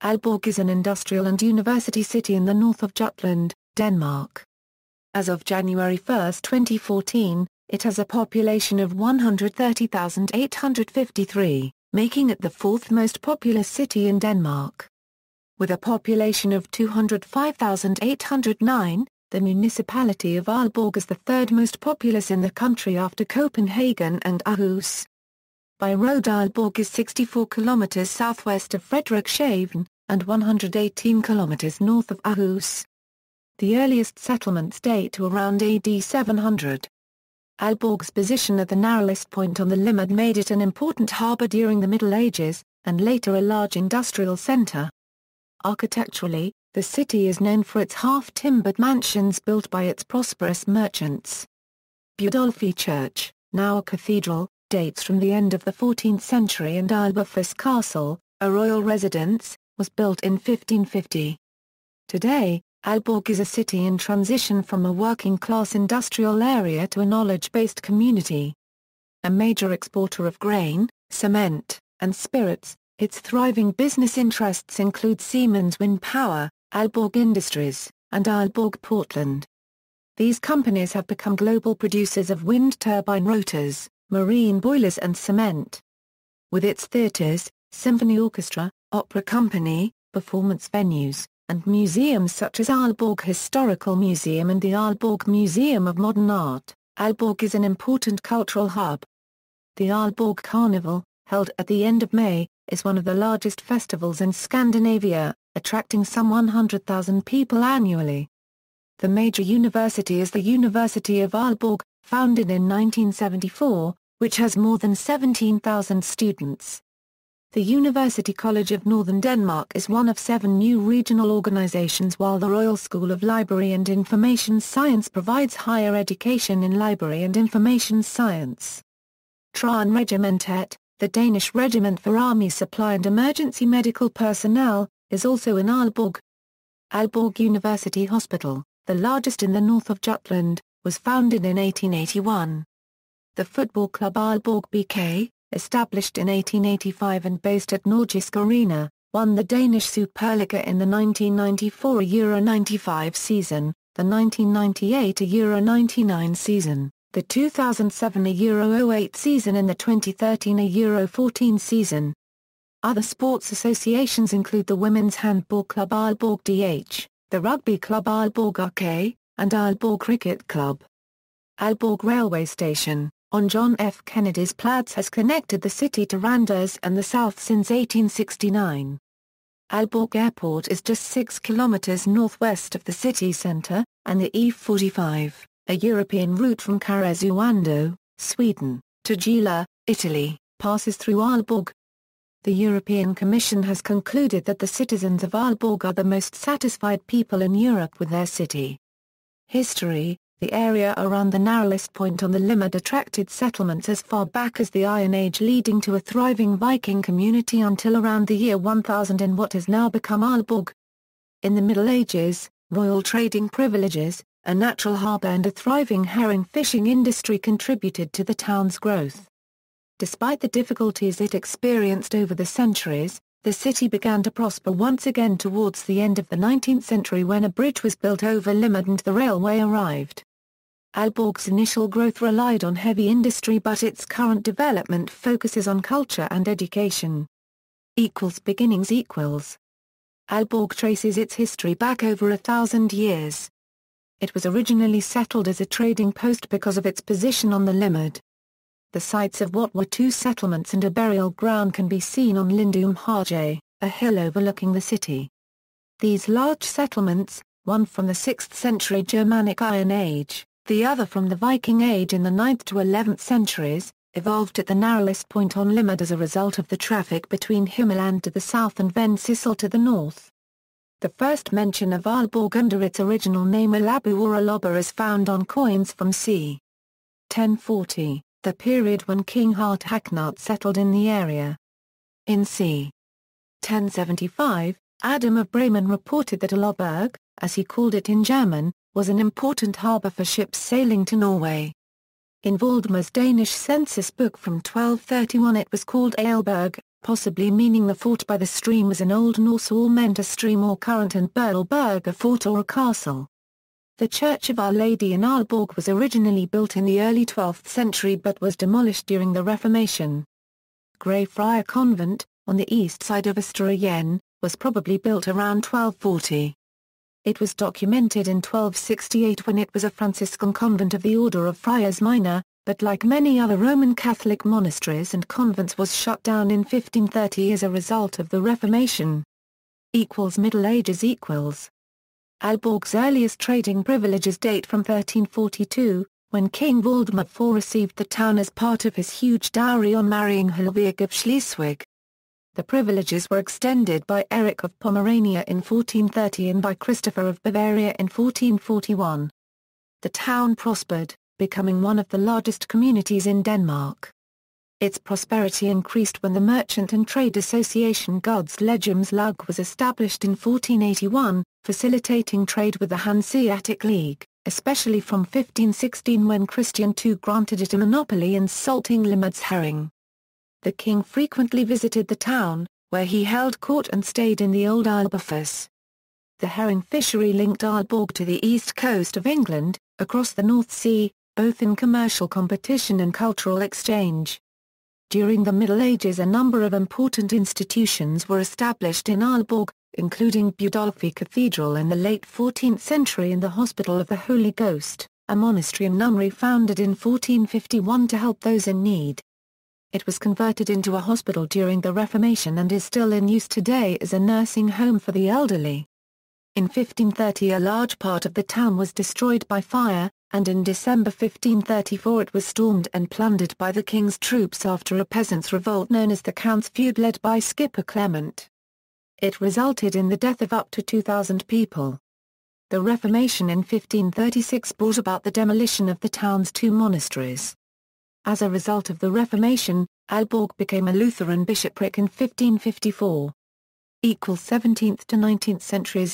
Alborg is an industrial and university city in the north of Jutland, Denmark. As of January 1, 2014, it has a population of 130,853, making it the fourth most populous city in Denmark. With a population of 205,809, the Municipality of Aalborg is the third most populous in the country after Copenhagen and Aarhus. By road, Alborg is 64 kilometres southwest of Frederikshavn, and 118 kilometres north of Aarhus. The earliest settlements date to around AD 700. Alborg's position at the narrowest point on the Limmat made it an important harbour during the Middle Ages, and later a large industrial centre. Architecturally, the city is known for its half-timbered mansions built by its prosperous merchants. Budolfi Church, now a cathedral, dates from the end of the 14th century, and Alborg Castle, a royal residence, was built in 1550. Today, Alborg is a city in transition from a working-class industrial area to a knowledge-based community. A major exporter of grain, cement, and spirits, its thriving business interests include Siemens Wind Power, Alborg Industries, and Alborg Portland. These companies have become global producers of wind turbine rotors, marine boilers and cement. With its theatres, symphony orchestra, opera company, performance venues, and museums such as Alborg Historical Museum and the Alborg Museum of Modern Art, Alborg is an important cultural hub. The Alborg Carnival, held at the end of May, is one of the largest festivals in Scandinavia, attracting some 100,000 people annually. The major university is the University of Aalborg, founded in 1974, which has more than 17,000 students. The University College of Northern Denmark is one of 7 new regional organizations, while the Royal School of Library and Information Science provides higher education in library and information science. Trane Regimentet, the Danish regiment for army supply and emergency medical personnel, is also in Aalborg. Alborg University Hospital, the largest in the north of Jutland, was founded in 1881. The football club Alborg BK, established in 1885 and based at Nordisk Arena, won the Danish Superliga in the 1994 Euro 95 season, the 1998 Euro 99 season, the 2007 Euro 08 season and the 2013 Euro 14 season. Other sports associations include the Women's Handball Club Alborg DH, the Rugby Club Alborg RK, and Alborg Cricket Club. Alborg Railway Station, on John F. Kennedy's Platz, has connected the city to Randers and the south since 1869. Alborg Airport is just 6 kilometers northwest of the city centre, and the E45, a European route from Karesuando, Sweden, to Gela, Italy, passes through Alborg. The European Commission has concluded that the citizens of Alborg are the most satisfied people in Europe with their city. History: the area around the narrowest point on the Limmat attracted settlements as far back as the Iron Age, leading to a thriving Viking community until around the year 1000 in what has now become Alborg. In the Middle Ages, royal trading privileges, a natural harbour and a thriving herring fishing industry contributed to the town's growth. Despite the difficulties it experienced over the centuries, the city began to prosper once again towards the end of the 19th century when a bridge was built over Limmat and the railway arrived. Alborg's initial growth relied on heavy industry, but its current development focuses on culture and education. Beginnings. Alborg traces its history back over 1,000 years. It was originally settled as a trading post because of its position on the Limmat. The sites of what were 2 settlements and a burial ground can be seen on Lindum Hage, a hill overlooking the city. These large settlements, one from the 6th century Germanic Iron Age, the other from the Viking Age in the 9th to 11th centuries, evolved at the narrowest point on Limmat as a result of the traffic between Himmerland to the south and Vendsyssel to the north. The first mention of Alborg under its original name Alabu or Alobba is found on coins from c. 1040. The period when King Harthacnut settled in the area. In c. 1075, Adam of Bremen reported that Alborg, as he called it in German, was an important harbour for ships sailing to Norway. In Valdmar's Danish census book from 1231 it was called Aalborg, possibly meaning the fort by the stream was in Old Norse or meant a stream or current, and Berlberg a fort or a castle. The Church of Our Lady in Alborg was originally built in the early 12th century but was demolished during the Reformation. Grey Friar Convent, on the east side of Østerøyen, was probably built around 1240. It was documented in 1268 when it was a Franciscan convent of the Order of Friars Minor, but like many other Roman Catholic monasteries and convents was shut down in 1530 as a result of the Reformation. Middle Ages Alborg's earliest trading privileges date from 1342, when King Valdemar IV received the town as part of his huge dowry on marrying Helvig of Schleswig. The privileges were extended by Eric of Pomerania in 1430 and by Christopher of Bavaria in 1441. The town prospered, becoming one of the largest communities in Denmark. Its prosperity increased when the Merchant and Trade Association Guds Legemslag was established in 1481, facilitating trade with the Hanseatic League, especially from 1516 when Christian II granted it a monopoly in salting Limard's herring. The king frequently visited the town, where he held court and stayed in the old Aalborgfoss. The herring fishery linked Alborg to the east coast of England, across the North Sea, both in commercial competition and cultural exchange. During the Middle Ages a number of important institutions were established in Alborg, including Budolfi Cathedral in the late 14th century and the Hospital of the Holy Ghost, a monastery and nunnery founded in 1451 to help those in need. It was converted into a hospital during the Reformation and is still in use today as a nursing home for the elderly. In 1530 a large part of the town was destroyed by fire, and in December 1534 it was stormed and plundered by the king's troops after a peasants' revolt known as the Count's Feud led by Skipper Clement. It resulted in the death of up to 2,000 people. The Reformation in 1536 brought about the demolition of the town's two monasteries. As a result of the Reformation, Alborg became a Lutheran bishopric in 1554. 17th to 19th centuries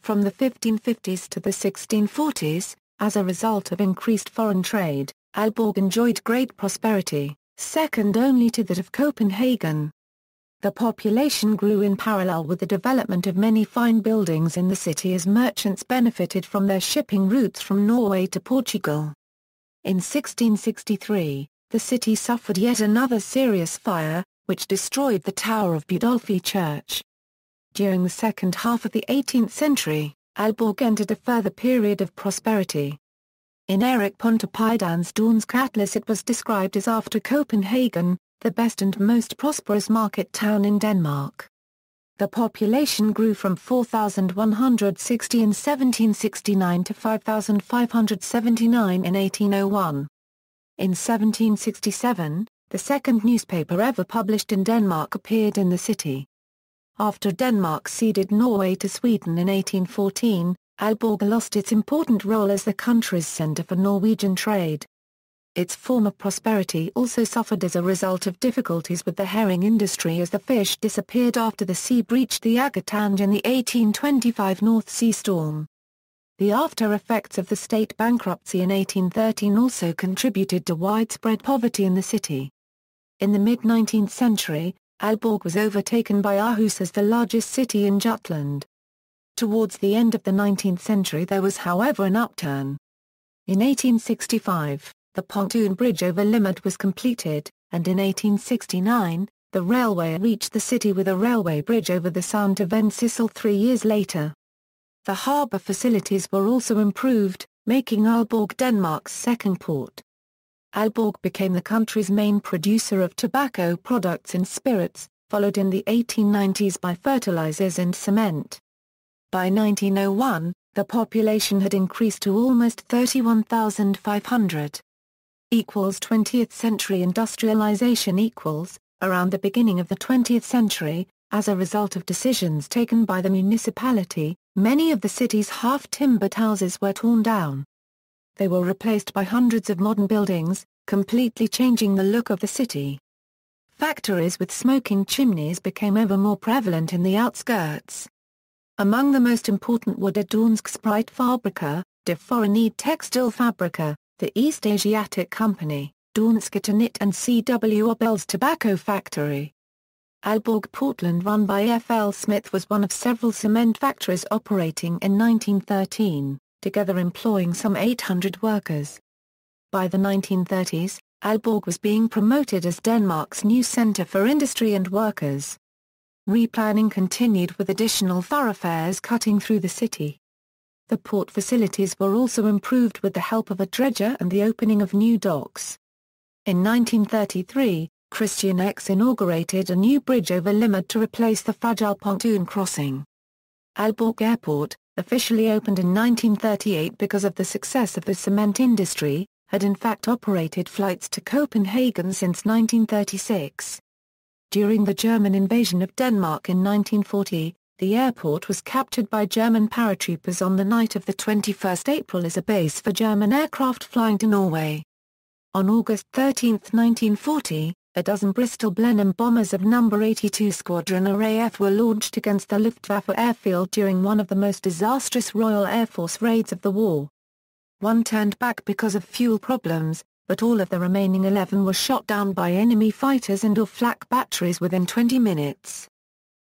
From the 1550s to the 1640s, as a result of increased foreign trade, Alborg enjoyed great prosperity, second only to that of Copenhagen. The population grew in parallel with the development of many fine buildings in the city as merchants benefited from their shipping routes from Norway to Portugal. In 1663, the city suffered yet another serious fire, which destroyed the tower of Budolfi Church. During the second half of the 18th century, Alborg entered a further period of prosperity. In Erik Pontoppidan's Dansk Atlas it was described as after Copenhagen, the best and most prosperous market town in Denmark. The population grew from 4,160 in 1769 to 5,579 in 1801. In 1767, the second newspaper ever published in Denmark appeared in the city. After Denmark ceded Norway to Sweden in 1814, Alborg lost its important role as the country's centre for Norwegian trade. Its former prosperity also suffered as a result of difficulties with the herring industry as the fish disappeared after the sea breached the Agatange in the 1825 North Sea storm. The after-effects of the state bankruptcy in 1813 also contributed to widespread poverty in the city. In the mid-19th century, Alborg was overtaken by Aarhus as the largest city in Jutland. Towards the end of the 19th century there was however an upturn. In 1865, the pontoon bridge over Limard was completed, and in 1869, the railway reached the city with a railway bridge over the Sound to Vendsyssel 3 years later. The harbour facilities were also improved, making Alborg Denmark's second port. Alborg became the country's main producer of tobacco products and spirits, followed in the 1890s by fertilizers and cement. By 1901, the population had increased to almost 31,500. 20th century industrialization around the beginning of the 20th century, as a result of decisions taken by the municipality, many of the city's half-timbered houses were torn down. They were replaced by hundreds of modern buildings, completely changing the look of the city. Factories with smoking chimneys became ever more prevalent in the outskirts. Among the most important were De Dansk Spritfabrikker, De Forenede Tekstilfabrikker, the East Asiatic Company, Danske Knit and C.W. Obel's tobacco factory. Alborg Portland, run by F.L. Smith, was one of several cement factories operating in 1913, together employing some 800 workers. By the 1930s, Alborg was being promoted as Denmark's new centre for industry and workers. Replanning continued with additional thoroughfares cutting through the city. The port facilities were also improved with the help of a dredger and the opening of new docks. In 1933, Christian X inaugurated a new bridge over Limmat to replace the fragile pontoon crossing. Alborg Airport, officially opened in 1938 because of the success of the cement industry, had in fact operated flights to Copenhagen since 1936. During the German invasion of Denmark in 1940, the airport was captured by German paratroopers on the night of the 21st April as a base for German aircraft flying to Norway. On August 13, 1940, a dozen Bristol Blenheim bombers of No. 82 Squadron RAF were launched against the Luftwaffe airfield during one of the most disastrous Royal Air Force raids of the war. One turned back because of fuel problems, but all of the remaining 11 were shot down by enemy fighters and/or flak batteries within 20 minutes.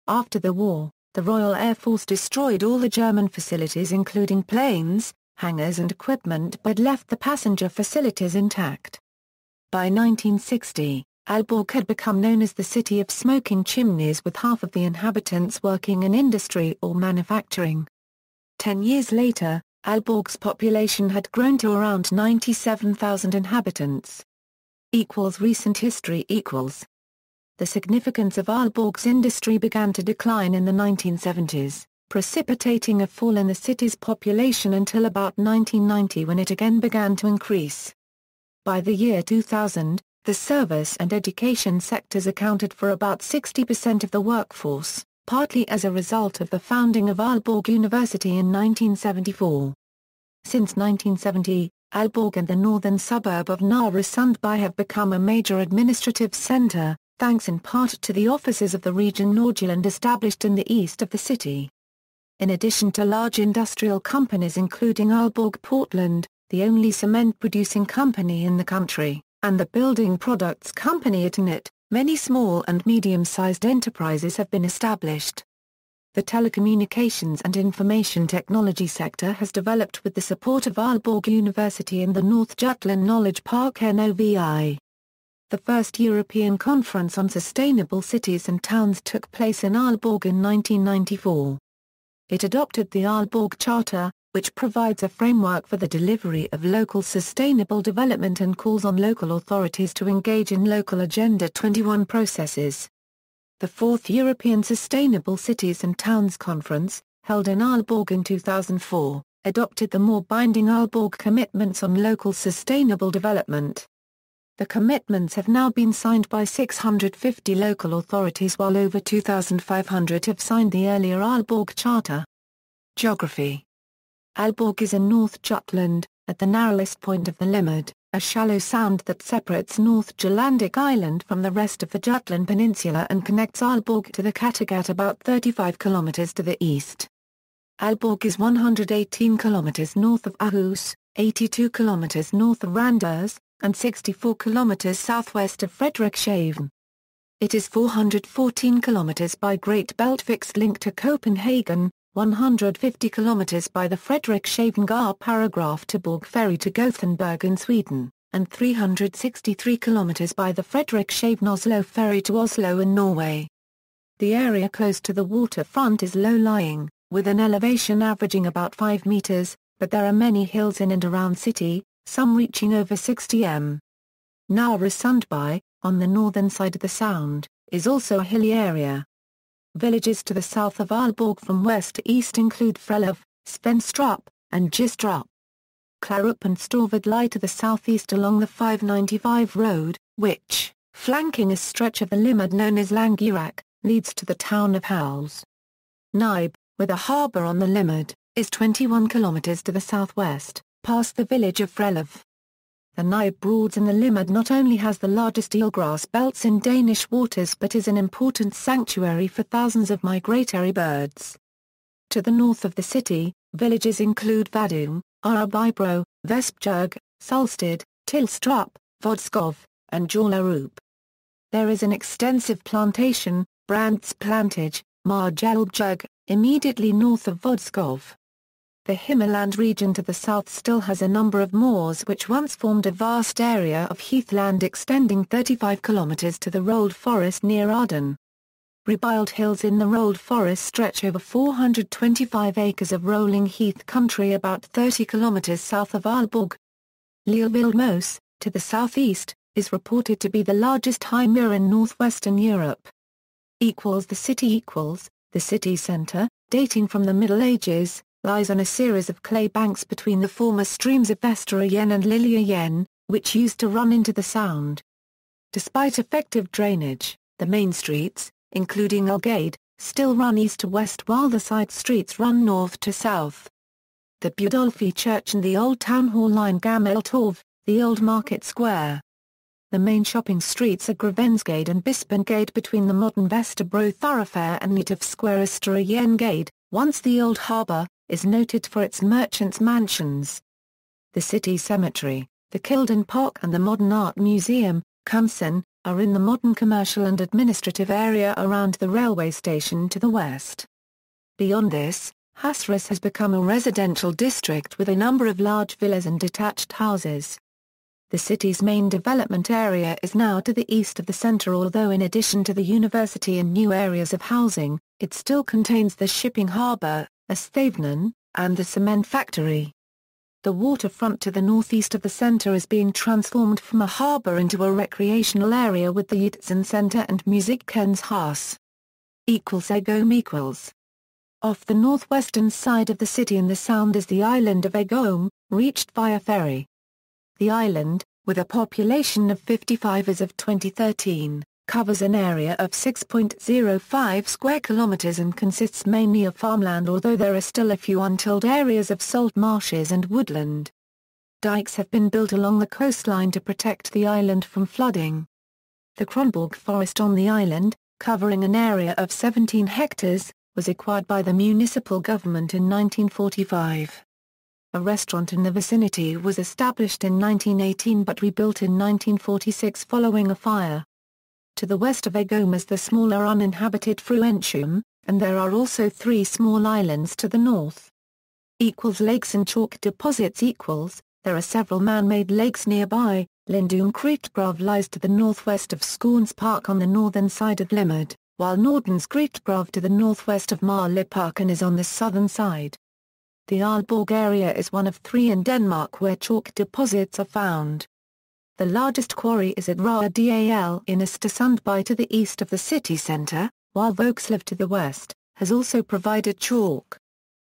After the war, the Royal Air Force destroyed all the German facilities including planes, hangars and equipment, but left the passenger facilities intact. By 1960, Alborg had become known as the City of Smoking Chimneys, with half of the inhabitants working in industry or manufacturing. 10 years later, Alborg's population had grown to around 97,000 inhabitants. Recent history. The significance of Aalborg's industry began to decline in the 1970s, precipitating a fall in the city's population until about 1990, when it again began to increase. By the year 2000, the service and education sectors accounted for about 60% of the workforce, partly as a result of the founding of Aalborg University in 1974. Since 1970, Alborg and the northern suburb of Nørresundby have become a major administrative centre, thanks in part to the offices of the region Nordjylland established in the east of the city. In addition to large industrial companies including Alborg Portland, the only cement-producing company in the country, and the building products company Attribution, many small and medium-sized enterprises have been established. The telecommunications and information technology sector has developed with the support of Aalborg University and the North Jutland Knowledge Park NOVI. The first European Conference on Sustainable Cities and Towns took place in Aalborg in 1994. It adopted the Aalborg Charter, which provides a framework for the delivery of local sustainable development and calls on local authorities to engage in local Agenda 21 processes. The fourth European Sustainable Cities and Towns Conference, held in Aalborg in 2004, adopted the more binding Aalborg Commitments on Local Sustainable Development. The commitments have now been signed by 650 local authorities, while over 2,500 have signed the earlier Aalborg Charter. Geography. Alborg is in North Jutland, at the narrowest point of the Limmat, a shallow sound that separates North Jutlandic Island from the rest of the Jutland Peninsula and connects Alborg to the Kattegat about 35 kilometers to the east. Alborg is 118 kilometers north of Aarhus, 82 kilometers north of Randers, and 64 kilometers southwest of Frederikshavn. It is 414 kilometers by Great Belt fixed link to Copenhagen, 150 kilometers by the Frederikshavn paragraph to Borg ferry to Gothenburg in Sweden, and 363 kilometers by the Frederikshavn-Oslo ferry to Oslo in Norway. The area close to the waterfront is low-lying, with an elevation averaging about 5 meters, but there are many hills in and around city, some reaching over 60 m. Nørresundby, on the northern side of the sound, is also a hilly area. Villages to the south of Alborg from west to east include Frelov, Svenstrup, and Gistrup. Klarup and Storvad lie to the southeast along the 595 road, which, flanking a stretch of the Limmat known as Langerak, leads to the town of Hals. Nibe, with a harbour on the Limmat, is 21 kilometers to the southwest, past the village of Frelov. The Nibe Broads in the Limmat not only has the largest eelgrass belts in Danish waters but is an important sanctuary for thousands of migratory birds. To the north of the city, villages include Vadung, Arabybro, Vespjørg, Solsted, Tilstrup, Vodskov, and Jalarup. There is an extensive plantation, Brandts Plantage, Marjelbjerg, immediately north of Vodskov. The Himmerland region to the south still has a number of moors which once formed a vast area of heathland extending 35 kilometres to the rolled forest near Arden. Rebild Hills in the rolled forest stretch over 425 acres of rolling heath country about 30 kilometres south of Alborg. Lillevildmose, to the southeast, is reported to be the largest high mere in northwestern Europe. The city centre, dating from the Middle Ages, lies on a series of clay banks between the former streams of Vesterøyen and Lilleøyen, which used to run into the Sound. Despite effective drainage, the main streets, including Algade, still run east to west while the side streets run north to south. The Budolfi Church and the Old Town Hall line Gammeltorv, the Old Market Square. The main shopping streets are Gravensgade and Bispengade between the modern Vesterbro thoroughfare and Nutov Square. Østerøyengade, once the old harbour, is noted for its merchants' mansions. The city cemetery, the Kilden Park and the Modern Art Museum, Kunsten, are in the modern commercial and administrative area around the railway station to the west. Beyond this, Hasseris has become a residential district with a number of large villas and detached houses. The city's main development area is now to the east of the centre, although in addition to the university and new areas of housing, it still contains the shipping harbour, Stavnen, and the cement factory. The waterfront to the northeast of the centre is being transformed from a harbour into a recreational area with the Jitsen Centre and Musikkens Hus. Off the northwestern side of the city in the Sound is the island of Egholm, reached via ferry. The island, with a population of 55 as of 2013, covers an area of 6.05 square kilometres and consists mainly of farmland, although there are still a few untilled areas of salt marshes and woodland. Dikes have been built along the coastline to protect the island from flooding. The Kronborg forest on the island, covering an area of 17 hectares, was acquired by the municipal government in 1945. A restaurant in the vicinity was established in 1918 but rebuilt in 1946 following a fire. To the west of Egholm is the smaller uninhabited Fruentium, and there are also 3 small islands to the north. Lakes and chalk deposits. There are several man-made lakes nearby. Lindum Creekbrov lies to the northwest of Skånes Park on the northern side of Limard, while Nordens Creekbrov to the northwest of Marleparken is on the southern side. The Alborg area is one of 3 in Denmark where chalk deposits are found. The largest quarry is at Raadal in Östersundby to the east of the city centre, while Vågslev to the west, has also provided chalk.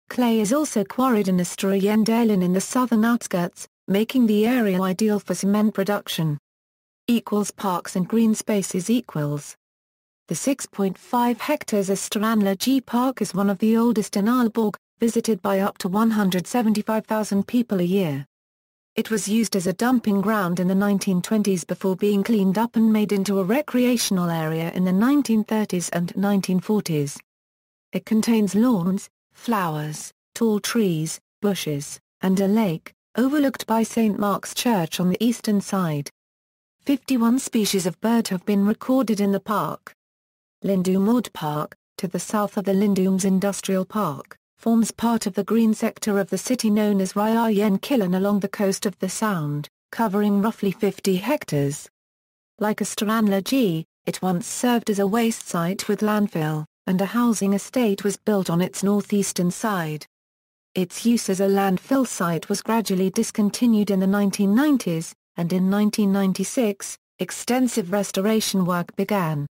Clay is also quarried in Østerøyendalen in the southern outskirts, making the area ideal for cement production. Parks and green spaces. The 6.5 hectares Østeranlæg Park is one of the oldest in Aalborg, visited by up to 175,000 people a year. It was used as a dumping ground in the 1920s before being cleaned up and made into a recreational area in the 1930s and 1940s. It contains lawns, flowers, tall trees, bushes, and a lake, overlooked by St. Mark's Church on the eastern side. 51 species of bird have been recorded in the park. Lindum Ord Park, to the south of the Lindums Industrial Park, forms part of the green sector of the city known as Ryajenkillen along the coast of the Sound, covering roughly 50 hectares. Like Østeranlæg, it once served as a waste site with landfill, and a housing estate was built on its northeastern side. Its use as a landfill site was gradually discontinued in the 1990s, and in 1996, extensive restoration work began.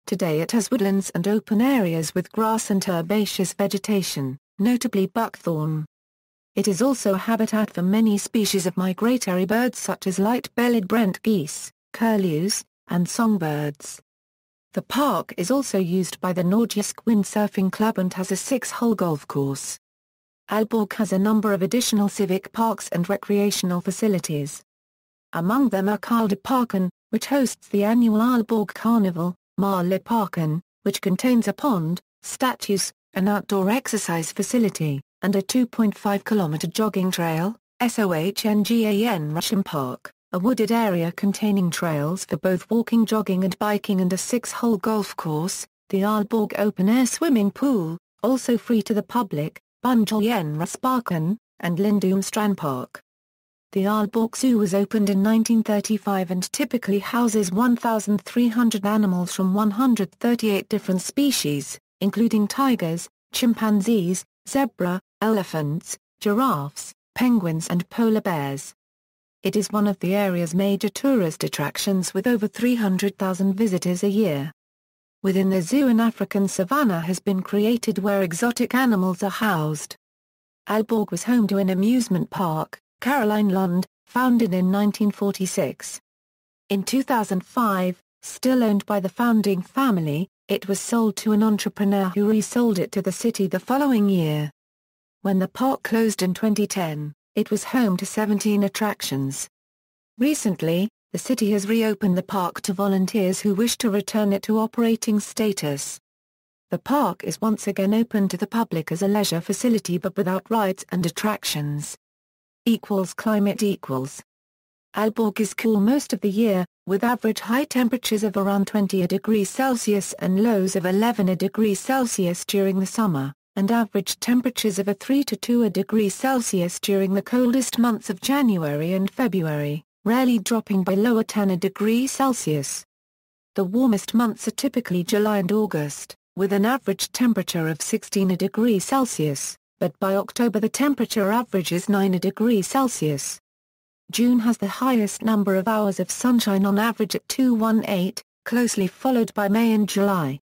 Today it has woodlands and open areas with grass and herbaceous vegetation, notably buckthorn. It is also a habitat for many species of migratory birds such as light-bellied brent geese, curlews, and songbirds. The park is also used by the Nordisk Windsurfing Club and has a 6-hole golf course. Alborg has a number of additional civic parks and recreational facilities. Among them are Kaldeparken, which hosts the annual Alborg Carnival, Marleparken, which contains a pond, statues, an outdoor exercise facility, and a 2.5-kilometre jogging trail, Sohngan Russian Park. a wooded area containing trails for both walking, jogging and biking, and a 6-hole golf course, the Alborg open-air swimming pool, also free to the public, Bungeljenrasparken, and Lindum Strandpark. The Alborg Zoo was opened in 1935 and typically houses 1,300 animals from 138 different species, including tigers, chimpanzees, zebra, elephants, giraffes, penguins and polar bears. It is one of the area's major tourist attractions with over 300,000 visitors a year. Within the zoo, an African savanna has been created where exotic animals are housed. Alborg was home to an amusement park, Carolinelund, founded in 1946. In 2005, still owned by the founding family, it was sold to an entrepreneur who resold it to the city the following year. When the park closed in 2010, it was home to 17 attractions. Recently, the city has reopened the park to volunteers who wish to return it to operating status. The park is once again open to the public as a leisure facility but without rides and attractions. Climate equals. Alborg is cool most of the year, with average high temperatures of around 20 degrees Celsius and lows of 11 degrees Celsius during the summer, and average temperatures of 3 to 2 degrees Celsius during the coldest months of January and February, rarely dropping below 10 degrees Celsius. The warmest months are typically July and August, with an average temperature of 16 degrees Celsius, but by October the temperature averages 9 degrees Celsius. June has the highest number of hours of sunshine on average at 218, closely followed by May and July.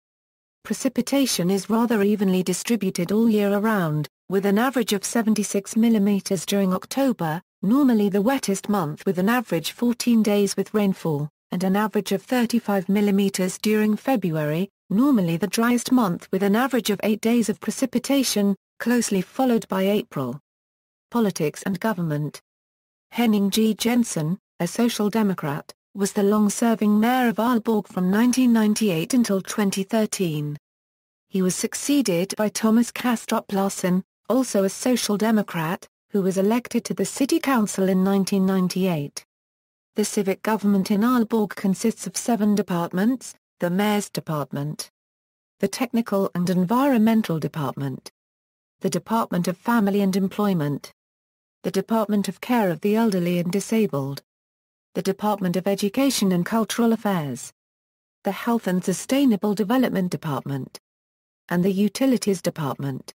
Precipitation is rather evenly distributed all year around, with an average of 76 mm during October, normally the wettest month with an average 14 days with rainfall, and an average of 35 mm during February, normally the driest month with an average of 8 days of precipitation, closely followed by April. Politics and government. Henning G. Jensen, a Social Democrat, was the long-serving mayor of Aalborg from 1998 until 2013. He was succeeded by Thomas Kastrup Larsen, also a Social Democrat, who was elected to the city council in 1998. The civic government in Aalborg consists of 7 departments: the Mayor's Department, the Technical and Environmental Department, the Department of Family and Employment, the Department of Care of the Elderly and Disabled, the Department of Education and Cultural Affairs, the Health and Sustainable Development Department, and the Utilities Department.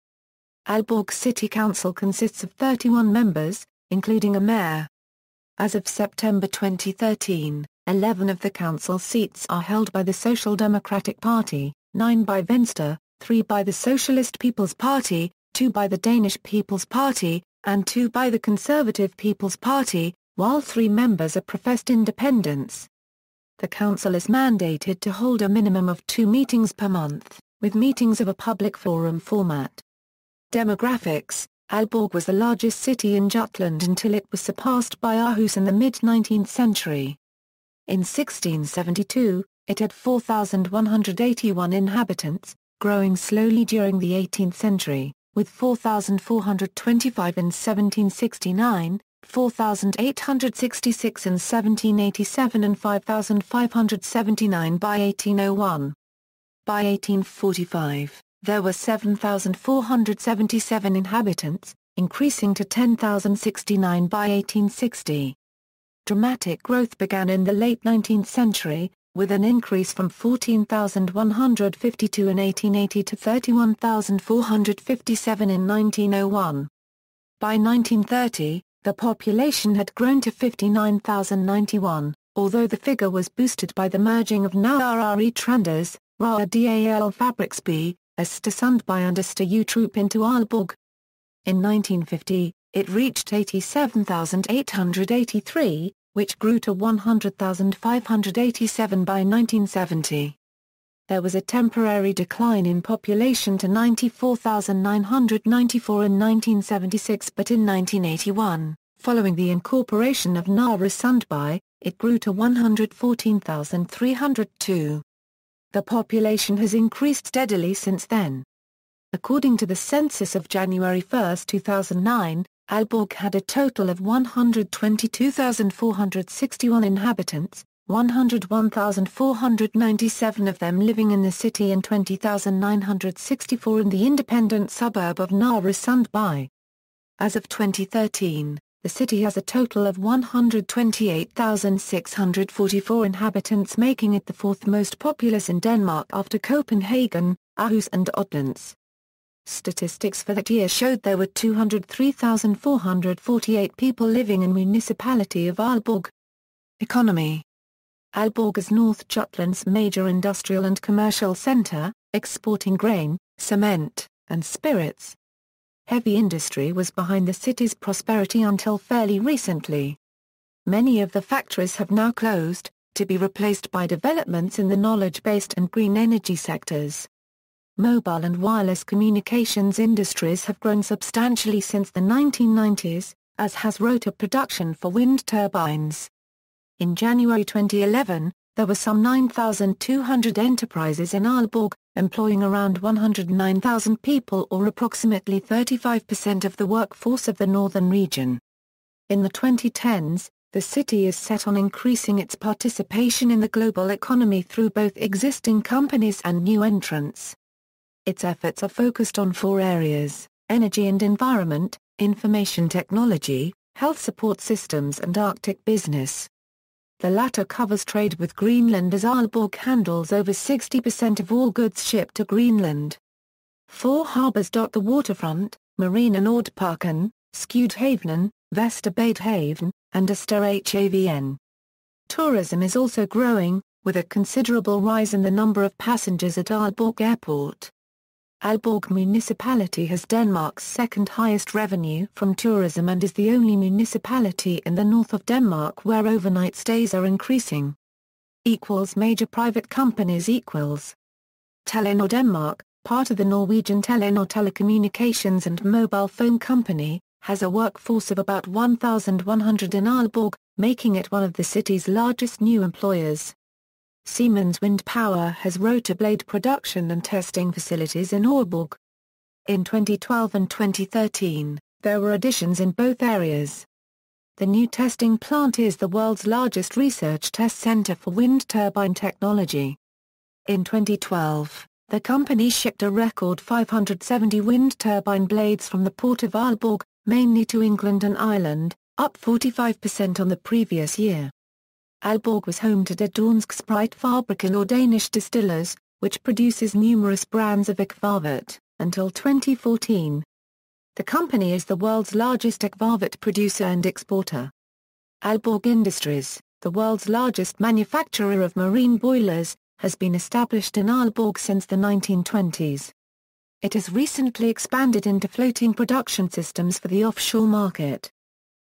Aalborg City Council consists of 31 members, including a mayor. As of September 2013, 11 of the council seats are held by the Social Democratic Party, 9 by Venstre, 3 by the Socialist People's Party, 2 by the Danish People's Party, and 2 by the Conservative People's Party, while 3 members are professed independents. The council is mandated to hold a minimum of 2 meetings per month, with meetings of a public forum format. Demographics. Alborg was the largest city in Jutland until it was surpassed by Aarhus in the mid-19th century. In 1672, it had 4,181 inhabitants, growing slowly during the 18th century, with 4,425 in 1769, 4,866 in 1787 and 5,579 by 1801. By 1845, there were 7,477 inhabitants, increasing to 10,069 by 1860. Dramatic growth began in the late 19th century, with an increase from 14,152 in 1880 to 31,457 in 1901. By 1930, the population had grown to 59,091, although the figure was boosted by the merging of Norra Tranders, Dal Fabriksby, Östersund by Understa Utrup into Alborg. In 1950, it reached 87,883, which grew to 100,587 by 1970. There was a temporary decline in population to 94,994 in 1976, but in 1981, following the incorporation of Norra Sundby, it grew to 114,302. The population has increased steadily since then. According to the census of January 1, 2009, Alborg had a total of 122,461 inhabitants, 101,497 of them living in the city and 20,964 in the independent suburb of Nørresundby. As of 2013, the city has a total of 128,644 inhabitants, making it the fourth most populous in Denmark after Copenhagen, Aarhus and Odense. Statistics for that year showed there were 203,448 people living in Municipality of Aalborg. Economy. Alborg is North Jutland's major industrial and commercial centre, exporting grain, cement, and spirits. Heavy industry was behind the city's prosperity until fairly recently. Many of the factories have now closed, to be replaced by developments in the knowledge-based and green energy sectors. Mobile and wireless communications industries have grown substantially since the 1990s, as has rotor production for wind turbines. In January 2011, there were some 9,200 enterprises in Aalborg, employing around 109,000 people or approximately 35% of the workforce of the northern region. In the 2010s, the city is set on increasing its participation in the global economy through both existing companies and new entrants. Its efforts are focused on four areas: energy and environment, information technology, health support systems and Arctic business. The latter covers trade with Greenland, as Aalborg handles over 60% of all goods shipped to Greenland. Four harbours dot the waterfront: Marina Nordparken, Skudhavnen, Vesterbadehaven, and Østerhavn. Tourism is also growing, with a considerable rise in the number of passengers at Alborg Airport. Alborg municipality has Denmark's second highest revenue from tourism and is the only municipality in the north of Denmark where overnight stays are increasing. Major private companies. Telenor Denmark, part of the Norwegian Telenor telecommunications and mobile phone company, has a workforce of about 1,100 in Alborg, making it one of the city's largest new employers. Siemens Wind Power has rotor blade production and testing facilities in Aalborg. In 2012 and 2013, there were additions in both areas. The new testing plant is the world's largest research test center for wind turbine technology. In 2012, the company shipped a record 570 wind turbine blades from the port of Aalborg, mainly to England and Ireland, up 45% on the previous year. Alborg was home to De Dansk Spritfabrikken or Danish distillers, which produces numerous brands of akvavit, until 2014. The company is the world's largest akvavit producer and exporter. Alborg Industries, the world's largest manufacturer of marine boilers, has been established in Alborg since the 1920s. It has recently expanded into floating production systems for the offshore market.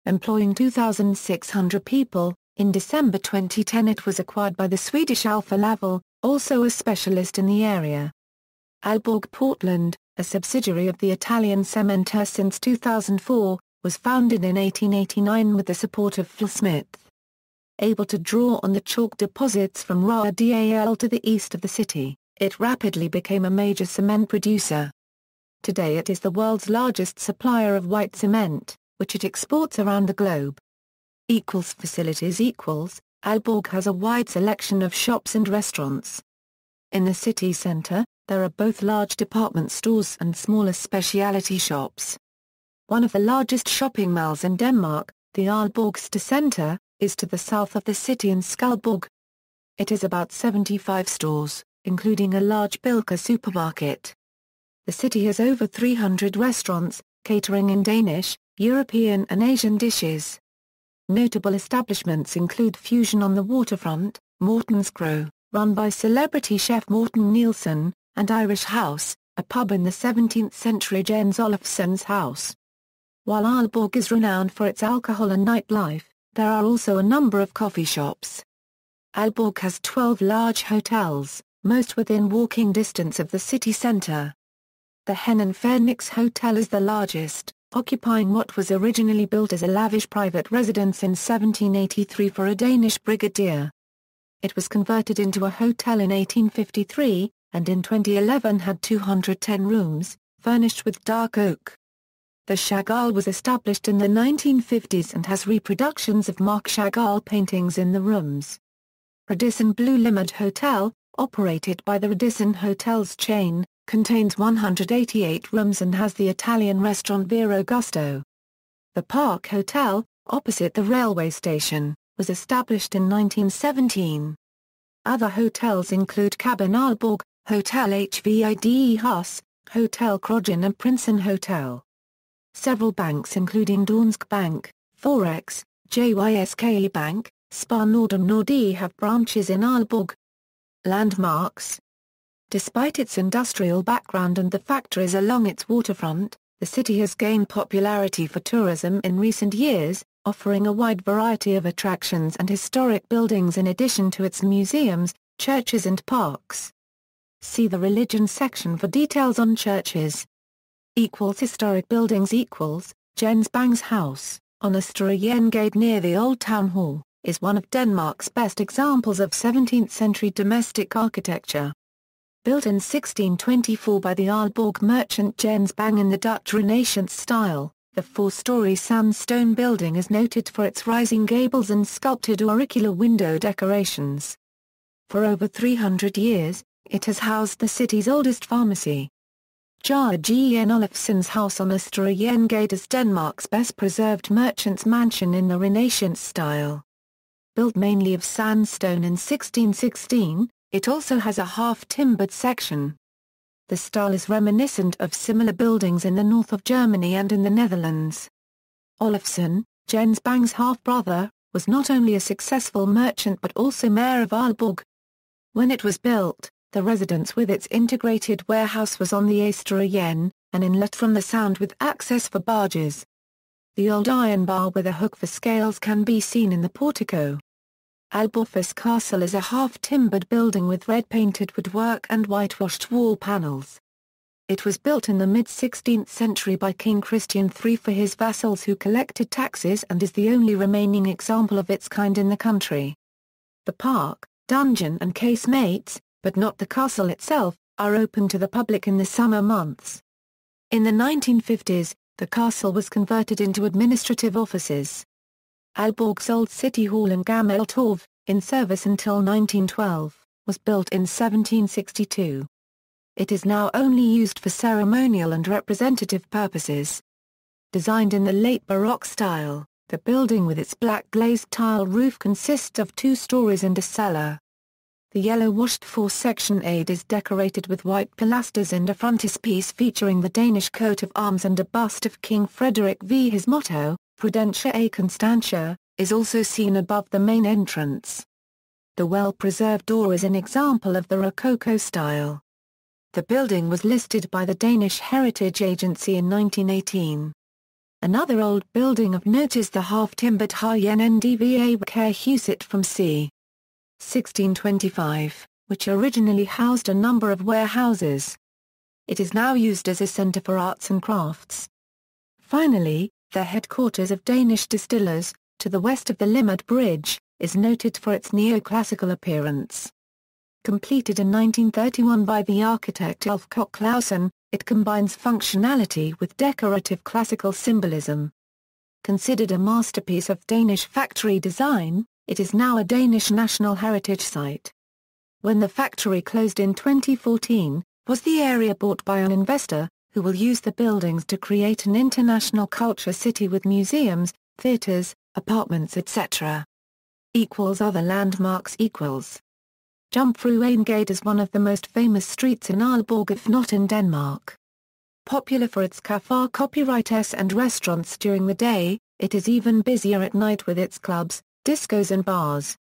Employing 2,600 people, in December 2010 it was acquired by the Swedish Alfa Laval, also a specialist in the area. Alborg Portland, a subsidiary of the Italian Cemeteries since 2004, was founded in 1889 with the support of Smith. Able to draw on the chalk deposits from Dal to the east of the city, it rapidly became a major cement producer. Today it is the world's largest supplier of white cement, which it exports around the globe. Facilities. Alborg has a wide selection of shops and restaurants. In the city centre, there are both large department stores and smaller specialty shops. One of the largest shopping malls in Denmark, the Alborg Centre, is to the south of the city in Skalborg. It has about 75 stores, including a large Bilka supermarket. The city has over 300 restaurants, catering in Danish, European and Asian dishes. Notable establishments include Fusion on the waterfront, Morten's Crow, run by celebrity chef Morten Nielsen, and Irish House, a pub in the 17th-century Jens Olafsson's house. While Aalborg is renowned for its alcohol and nightlife, there are also a number of coffee shops. Aalborg has 12 large hotels, most within walking distance of the city centre. The Hen and Phoenix Hotel is the largest, occupying what was originally built as a lavish private residence in 1783 for a Danish brigadier. It was converted into a hotel in 1853, and in 2011 had 210 rooms, furnished with dark oak. The Chagall was established in the 1950s and has reproductions of Marc Chagall paintings in the rooms. Radisson Blu Limit Hotel, operated by the Radisson Hotels chain, contains 188 rooms and has the Italian restaurant Vero Gusto. The Park Hotel, opposite the railway station, was established in 1917. Other hotels include Cabin Alborg, Hotel Hvide Hus, Hotel Krogen and Prinsen Hotel. Several banks including Danske Bank, Forex, JYSK Bank, Spar Nord and Nordea have branches in Alborg. Landmarks. Despite its industrial background and the factories along its waterfront, the city has gained popularity for tourism in recent years, offering a wide variety of attractions and historic buildings in addition to its museums, churches and parks. See the religion section for details on churches. Historic buildings Jens Bang's House, on Østerengade near the Old Town Hall, is one of Denmark's best examples of 17th-century domestic architecture. Built in 1624 by the Aalborg merchant Jens Bang in the Dutch Renaissance style, the four-story sandstone building is noted for its rising gables and sculpted auricular window decorations. For over 300 years, it has housed the city's oldest pharmacy. Jarl G. N. Olufsen's house on Østerengade is Denmark's best-preserved merchant's mansion in the Renaissance style. Built mainly of sandstone in 1616, it also has a half-timbered section. The style is reminiscent of similar buildings in the north of Germany and in the Netherlands. Olufsen, Jens Bang's half-brother, was not only a successful merchant but also mayor of Alborg. When it was built, the residence with its integrated warehouse was on the Østerengade, an inlet from the Sound with access for barges. The old iron bar with a hook for scales can be seen in the portico. Alborg's castle is a half-timbered building with red-painted woodwork and whitewashed wall panels. It was built in the mid-16th century by King Christian III for his vassals who collected taxes and is the only remaining example of its kind in the country. The park, dungeon and casemates, but not the castle itself, are open to the public in the summer months. In the 1950s, the castle was converted into administrative offices. Alborg's old city hall in Gammeltorv, in service until 1912, was built in 1762. It is now only used for ceremonial and representative purposes. Designed in the late Baroque style, the building with its black glazed tile roof consists of 2 stories and a cellar. The yellow-washed four-section aid is decorated with white pilasters and a frontispiece featuring the Danish coat of arms and a bust of King Frederick V. His motto, Prudentia et Constantia, is also seen above the main entrance. The well-preserved door is an example of the Rococo style. The building was listed by the Danish Heritage Agency in 1918. Another old building of note is the half-timbered Ndva Kærhuset from c. 1625, which originally housed a number of warehouses. It is now used as a centre for arts and crafts. Finally, the headquarters of Danish distillers, to the west of the Limmat Bridge, is noted for its neoclassical appearance. Completed in 1931 by the architect Ulf Koch Clausen, it combines functionality with decorative classical symbolism. Considered a masterpiece of Danish factory design, it is now a Danish National Heritage Site. When the factory closed in 2014, was the area bought by an investor, who will use the buildings to create an international culture city with museums, theatres, apartments etc. Other landmarks Jomfruengade is one of the most famous streets in Alborg if not in Denmark. Popular for its cafe copyrights and restaurants during the day, it is even busier at night with its clubs, discos and bars.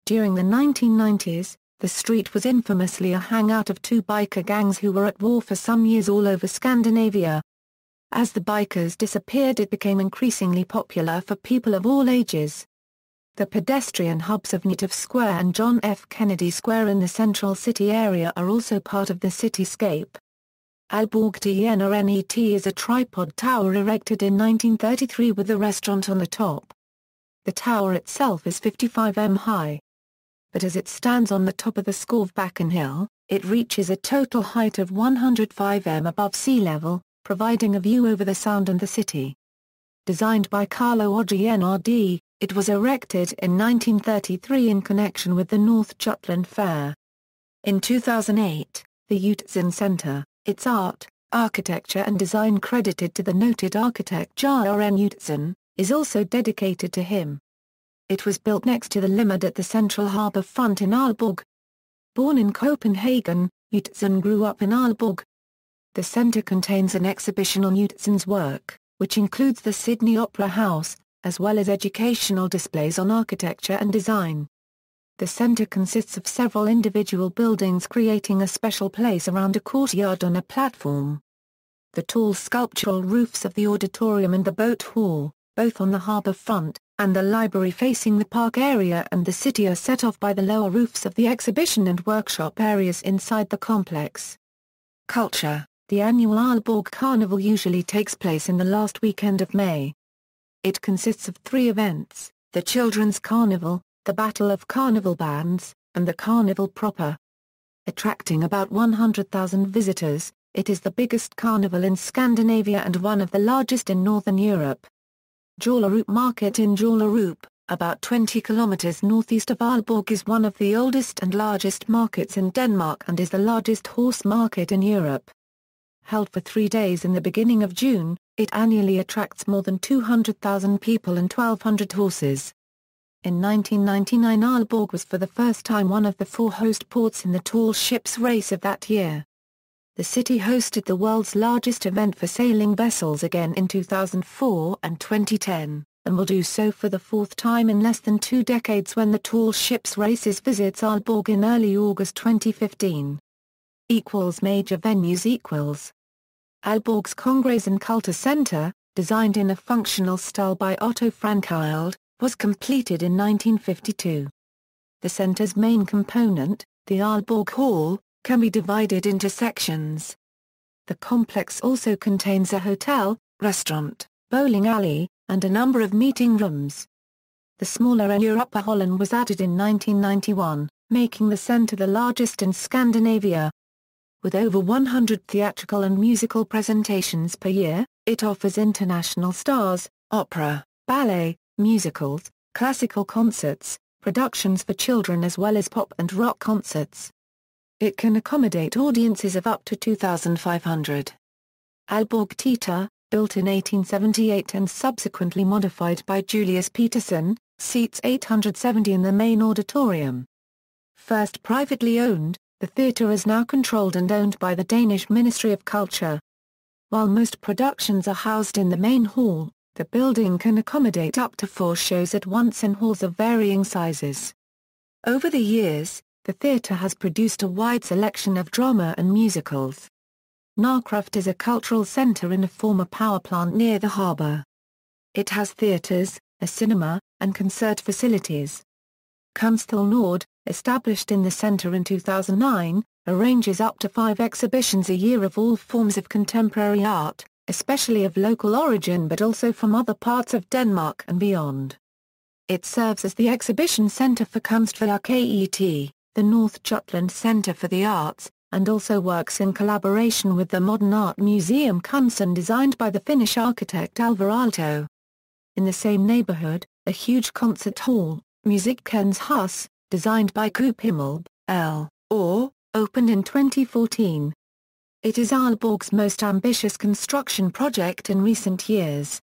During the 1990s, the street was infamously a hangout of 2 biker gangs who were at war for some years all over Scandinavia. As the bikers disappeared, it became increasingly popular for people of all ages. The pedestrian hubs of Newtoft Square and John F. Kennedy Square in the central city area are also part of the cityscape. Alborg Net is a tripod tower erected in 1933 with a restaurant on the top. The tower itself is 55 m high. But as it stands on the top of the Skovbakken Hill, it reaches a total height of 105 m above sea level, providing a view over the Sound and the city. Designed by Carlo Oggi NRD, it was erected in 1933 in connection with the North Jutland Fair. In 2008, the Jutland Centre, its art, architecture and design credited to the noted architect J.R.N. Jutland, is also dedicated to him. It was built next to the Limad at the central harbour front in Alborg. Born in Copenhagen, Jutland grew up in Alborg. The centre contains an exhibition on Jutland's work, which includes the Sydney Opera House, as well as educational displays on architecture and design. The centre consists of several individual buildings creating a special place around a courtyard on a platform. The tall sculptural roofs of the auditorium and the boat hall, both on the harbour front, and the library facing the park area and the city are set off by the lower roofs of the exhibition and workshop areas inside the complex. Culture. The annual Alborg Carnival usually takes place in the last weekend of May. It consists of 3 events, the Children's Carnival, the Battle of Carnival Bands, and the Carnival proper. Attracting about 100,000 visitors, it is the biggest carnival in Scandinavia and one of the largest in Northern Europe. Jollerup Market in Jollerup, about 20 kilometres northeast of Alborg, is one of the oldest and largest markets in Denmark and is the largest horse market in Europe. Held for 3 days in the beginning of June, it annually attracts more than 200,000 people and 1,200 horses. In 1999, Alborg was for the first time one of the 4 host ports in the tall ships race of that year. The city hosted the world's largest event for sailing vessels again in 2004 and 2010, and will do so for the 4th time in less than 2 decades when the tall ships races visits Alborg in early August 2015. Major venues. Alborg's Congress and Culture Centre, designed in a functional style by Otto Frankeild, was completed in 1952. The centre's main component, the Alborg Hall, can be divided into sections. The complex also contains a hotel, restaurant, bowling alley, and a number of meeting rooms. The smaller Europahallen was added in 1991, making the centre the largest in Scandinavia. With over 100 theatrical and musical presentations per year, it offers international stars, opera, ballet, musicals, classical concerts, productions for children as well as pop and rock concerts. It can accommodate audiences of up to 2,500. Alborg Theatre, built in 1878 and subsequently modified by Julius Peterson, seats 870 in the main auditorium. First privately owned, the theatre is now controlled and owned by the Danish Ministry of Culture. While most productions are housed in the main hall, the building can accommodate up to 4 shows at once in halls of varying sizes. Over the years, the theatre has produced a wide selection of drama and musicals. Narkraft is a cultural centre in a former power plant near the harbour. It has theatres, a cinema, and concert facilities. Kunsthal Nord, established in the centre in 2009, arranges up to 5 exhibitions a year of all forms of contemporary art, especially of local origin but also from other parts of Denmark and beyond. It serves as the exhibition centre for Kunstværket, the North Jutland Centre for the Arts, and also works in collaboration with the Modern Art Museum Kunsten designed by the Finnish architect Alvar Aalto. In the same neighbourhood, a huge concert hall, Musikkens Hus, designed by Coop Himmelb, L.O., opened in 2014. It is Aalborg's most ambitious construction project in recent years.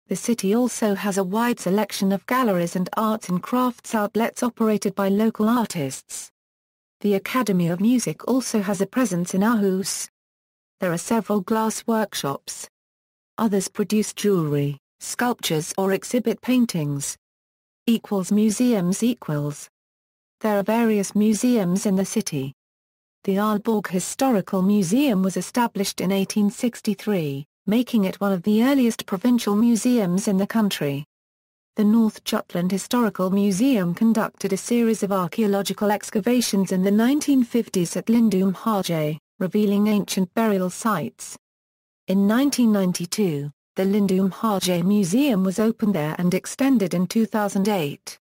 The city also has a wide selection of galleries and arts and crafts outlets operated by local artists. The Academy of Music also has a presence in Aarhus. There are several glass workshops. Others produce jewelry, sculptures or exhibit paintings. Museums. There are various museums in the city. The Alborg Historical Museum was established in 1863, making it one of the earliest provincial museums in the country. The North Jutland Historical Museum conducted a series of archaeological excavations in the 1950s at Lindum Hage, revealing ancient burial sites. In 1992, the Lindum Hage Museum was opened there and extended in 2008.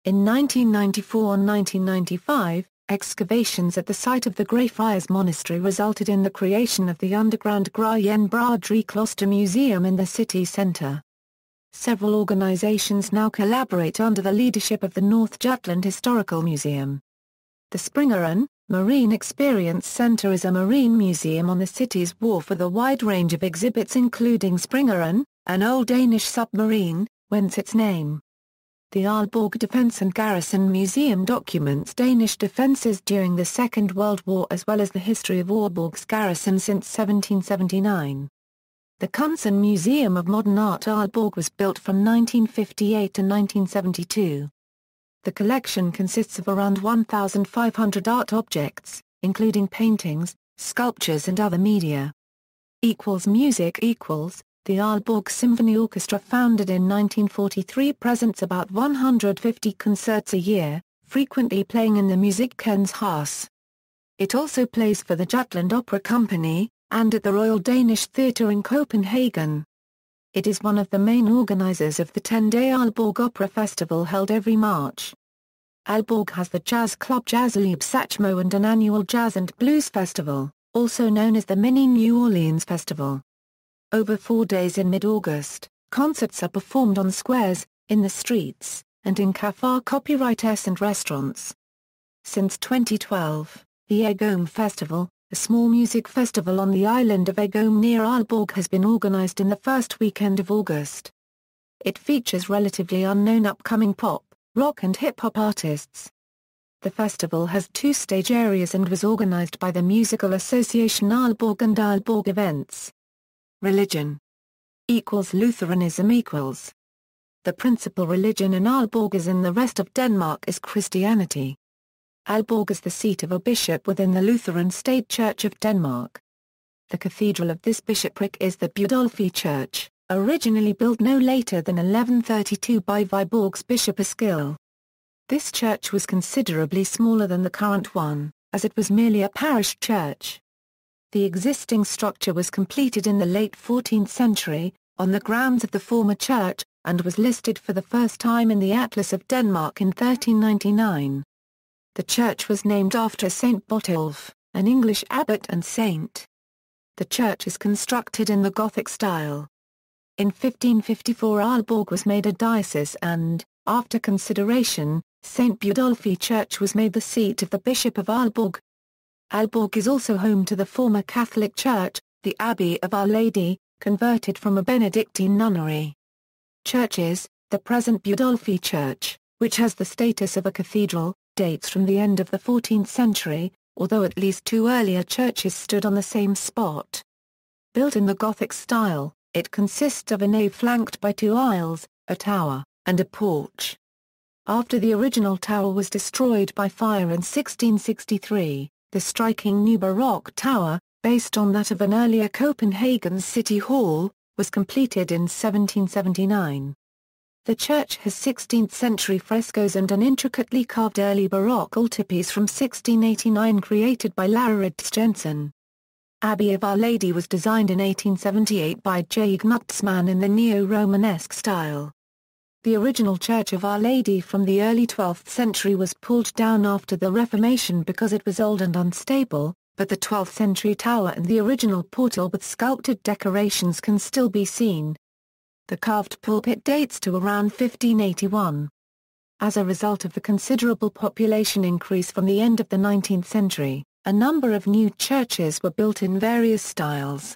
In 1994 and 1995, Excavations at the site of the Grey Friars Monastery resulted in the creation of the underground Grajen Bradri Kloster Museum in the city centre. Several organisations now collaborate under the leadership of the North Jutland Historical Museum. The Springeren Marine Experience Centre is a marine museum on the city's wharf with a wide range of exhibits including Springeren, an old Danish submarine, whence its name. The Alborg Defence and Garrison Museum documents Danish defences during the Second World War as well as the history of Aalborg's garrison since 1779. The Kunsten Museum of Modern Art Alborg was built from 1958 to 1972. The collection consists of around 1,500 art objects, including paintings, sculptures and other media. Music The Alborg Symphony Orchestra, founded in 1943, presents about 150 concerts a year, frequently playing in the Musikkoncerthus. It also plays for the Jutland Opera Company, and at the Royal Danish Theatre in Copenhagen. It is one of the main organisers of the 10-day Alborg Opera Festival held every March. Alborg has the jazz club Jazzlieb Sachmo and an annual jazz and blues festival, also known as the Mini New Orleans Festival. Over 4 days in mid-August, concerts are performed on squares, in the streets, and in cafés, copyrights and restaurants. Since 2012, the Egom Festival, a small music festival on the island of Egom near Alborg, has been organised in the first weekend of August. It features relatively unknown upcoming pop, rock and hip-hop artists. The festival has 2 stage areas and was organised by the Musical Association Alborg and Alborg Events. Religion Lutheranism The principal religion in Alborg as in the rest of Denmark is Christianity. Alborg is the seat of a bishop within the Lutheran State Church of Denmark. The cathedral of this bishopric is the Budolfi Church, originally built no later than 1132 by Viborg's Bishop Eskil. This church was considerably smaller than the current one, as it was merely a parish church. The existing structure was completed in the late 14th century, on the grounds of the former church, and was listed for the first time in the Atlas of Denmark in 1399. The church was named after Saint Botolph, an English abbot and saint. The church is constructed in the Gothic style. In 1554 Alborg was made a diocese and, after consideration, St. Budolfi Church was made the seat of the Bishop of Alborg. Alborg is also home to the former Catholic Church, the Abbey of Our Lady, converted from a Benedictine nunnery. Churches The present Budolfi Church, which has the status of a cathedral, dates from the end of the 14th century, although at least 2 earlier churches stood on the same spot. Built in the Gothic style, it consists of a nave flanked by 2 aisles, a tower, and a porch. After the original tower was destroyed by fire in 1663, the striking new Baroque tower, based on that of an earlier Copenhagen city hall, was completed in 1779. The church has 16th-century frescoes and an intricately carved early Baroque altarpiece from 1689 created by Laurits Jensen. Abbey of Our Lady was designed in 1878 by J. Knutsman in the neo-Romanesque style. The original Church of Our Lady from the early 12th century was pulled down after the Reformation because it was old and unstable, but the 12th century tower and the original portal with sculpted decorations can still be seen. The carved pulpit dates to around 1581. As a result of the considerable population increase from the end of the 19th century, a number of new churches were built in various styles.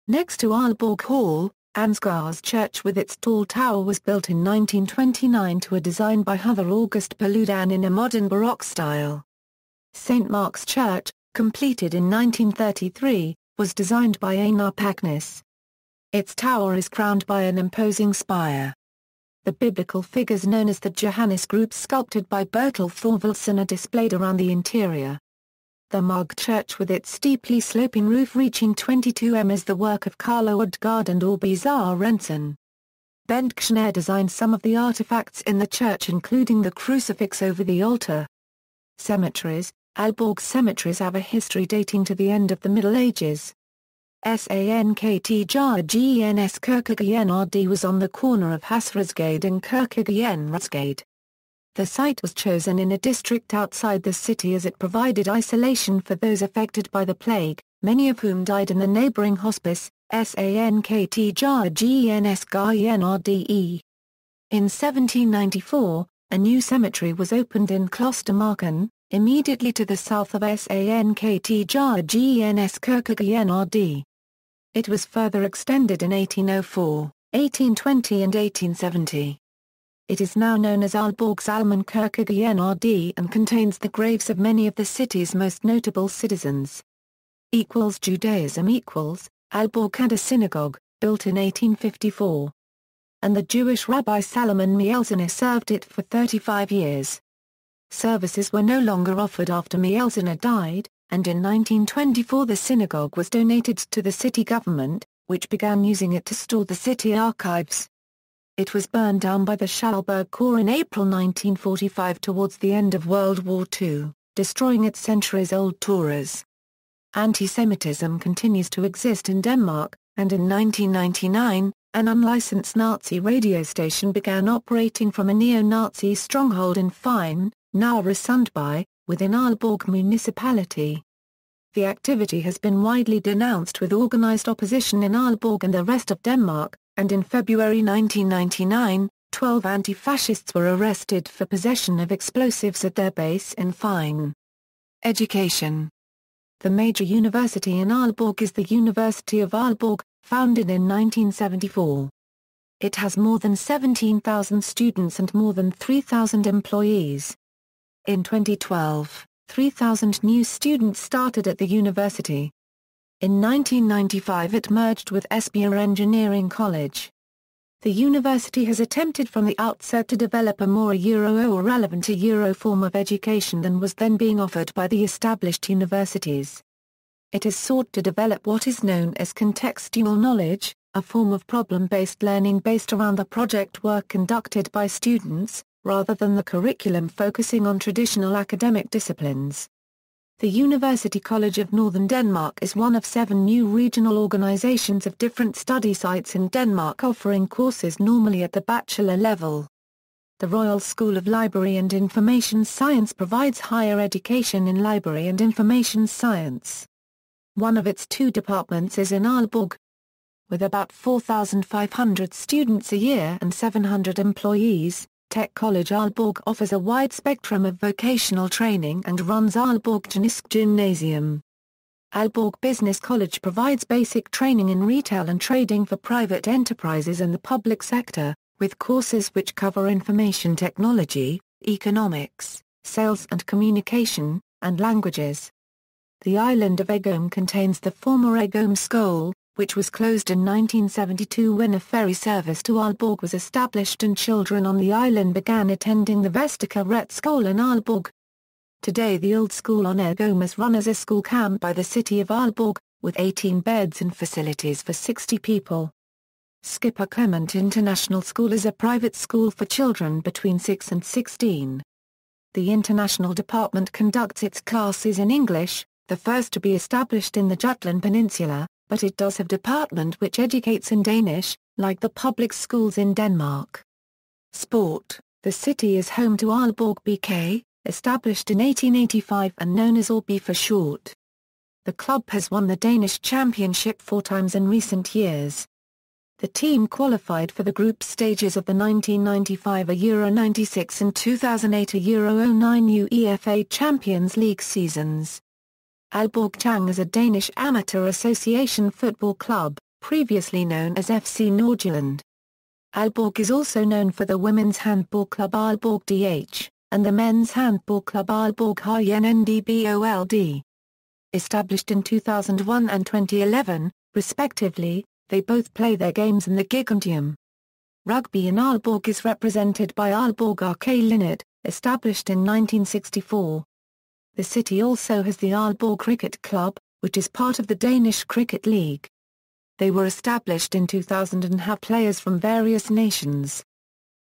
Next to Alborg Hall, Ansgar's church with its tall tower was built in 1929 to a design by Hother August Paludan in a modern Baroque style. St. Mark's Church, completed in 1933, was designed by Einar Packnes. Its tower is crowned by an imposing spire. The biblical figures known as the Johannes group sculpted by Bertel Thorvaldsen are displayed around the interior. The Marg Church with its steeply sloping roof reaching 22 m is the work of Carlo Odgaard and Orbizar Rensen. Bent Kshner designed some of the artifacts in the church, including the crucifix over the altar. Cemeteries Alborg cemeteries have a history dating to the end of the Middle Ages. Sankt Jørgens Kirkegård was on the corner of Hasresgade and Kirkegården Rusgade. The site was chosen in a district outside the city as it provided isolation for those affected by the plague, many of whom died in the neighboring hospice, Sankt Jørgens. In 1794, a new cemetery was opened in Klostermarken, immediately to the south of Sankt Jørgens Kirkegård. It was further extended in 1804, 1820 and 1870. It is now known as Alborg's Kirkegård and contains the graves of many of the city's most notable citizens. Judaism Alborg had a synagogue, built in 1854. And the Jewish Rabbi Salomon Mielziner served it for 35 years. Services were no longer offered after Mielziner died, and in 1924 the synagogue was donated to the city government, which began using it to store the city archives. It was burned down by the Schalburg Corps in April 1945 towards the end of World War II, destroying its centuries-old Toras. Anti-Semitism continues to exist in Denmark, and in 1999, an unlicensed Nazi radio station began operating from a neo-Nazi stronghold in Fyn, Nørre Sundby, within Aalborg municipality. The activity has been widely denounced with organized opposition in Aalborg and the rest of Denmark, and in February 1999, 12 anti-fascists were arrested for possession of explosives at their base in Fyn. Education. The major university in Aalborg is the University of Aalborg, founded in 1974. It has more than 17,000 students and more than 3,000 employees. In 2012, 3,000 new students started at the university. In 1995 it merged with Esbjerg Engineering College. The university has attempted from the outset to develop a more relevant form of education than was then being offered by the established universities. It has sought to develop what is known as contextual knowledge, a form of problem-based learning based around the project work conducted by students, rather than the curriculum focusing on traditional academic disciplines. The University College of Northern Denmark is one of 7 new regional organizations of different study sites in Denmark offering courses normally at the bachelor level. The Royal School of Library and Information Science provides higher education in library and information science. One of its 2 departments is in Aalborg. With about 4,500 students a year and 700 employees, Tech College Aalborg offers a wide spectrum of vocational training and runs Aalborg Teknisk Gymnasium. Aalborg Business College provides basic training in retail and trading for private enterprises and the public sector, with courses which cover information technology, economics, sales and communication, and languages. The island of Egholm contains the former Egholm Skole, which was closed in 1972 when a ferry service to Alborg was established and children on the island began attending the Vestica School in Aalborg. Today the old school on Egholm is run as a school camp by the city of Aalborg, with 18 beds and facilities for 60 people. Skipper Clement International School is a private school for children between 6 and 16. The International Department conducts its classes in English, the first to be established in the Jutland Peninsula, but it does have department which educates in Danish, like the public schools in Denmark. Sport. The city is home to Alborg BK, established in 1885 and known as Aalborg for short. The club has won the Danish championship 4 times in recent years. The team qualified for the group stages of the 1995 Euro 96 and 2008 Euro 09 UEFA Champions League seasons. Alborg Chang is a Danish amateur association football club, previously known as FC Nordjylland. Alborg is also known for the women's handball club Alborg DH, and the men's handball club Alborg HNNDBOLD. Established in 2001 and 2011, respectively, they both play their games in the Gigantium. Rugby in Alborg is represented by Alborg RK Linnet, established in 1964. The city also has the Alborg Cricket Club, which is part of the Danish Cricket League. They were established in 2000 and have players from various nations.